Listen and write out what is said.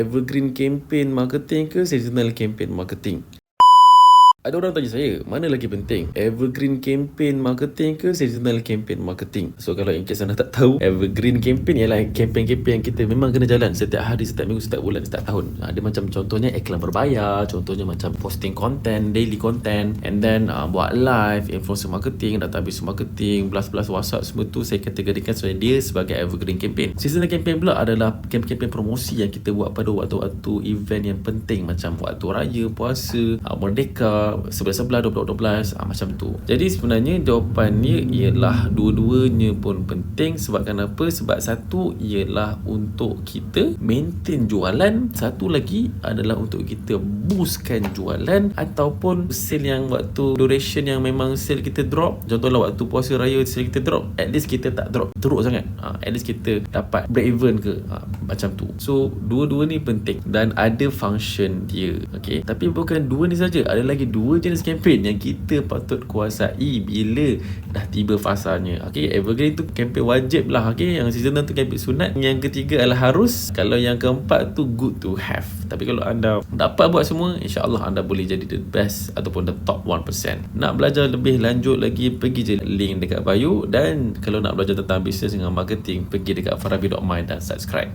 Evergreen campaign marketing ke seasonal campaign marketing? Ada orang tanya saya, mana lagi penting? Evergreen campaign marketing ke seasonal campaign marketing? So kalau in case anda tak tahu, evergreen campaign ialah campaign-campaign yang kita memang kena jalan setiap hari, setiap minggu, setiap bulan, setiap tahun. Dia macam contohnya iklan berbayar, contohnya macam posting content, daily content, and then buat live, influencer marketing, database marketing, blast-blast WhatsApp, semua tu saya kategorikan dia sebagai evergreen campaign. Seasonal campaign pula adalah campaign promosi yang kita buat pada waktu-waktu event yang penting, macam waktu raya, puasa, merdeka, 11-11, 12-12, macam tu. Jadi sebenarnya jawapannya ialah dua-duanya pun penting. Sebab kenapa? Sebab satu ialah untuk kita maintain jualan, satu lagi adalah untuk kita boostkan jualan ataupun sale yang waktu duration yang memang sale kita drop. Contohlah waktu puasa raya sale kita drop, at least kita tak drop teruk sangat, at least kita dapat break even ke, macam tu. So dua-dua ni penting dan ada function dia. Okay, tapi bukan dua ni saja, ada lagi dua jenis campaign yang kita patut kuasai bila dah tiba fasanya. Okay, evergreen tu campaign wajib lah. Okay, yang seasonal tu campaign sunat. Yang ketiga adalah harus. Kalau yang keempat tu good to have. Tapi kalau anda dapat buat semua, insyaAllah anda boleh jadi the best ataupun the top 1%. Nak belajar lebih lanjut lagi, pergi je link dekat bio. Dan kalau nak belajar tentang bisnes dengan marketing, pergi dekat farabi.my dan subscribe.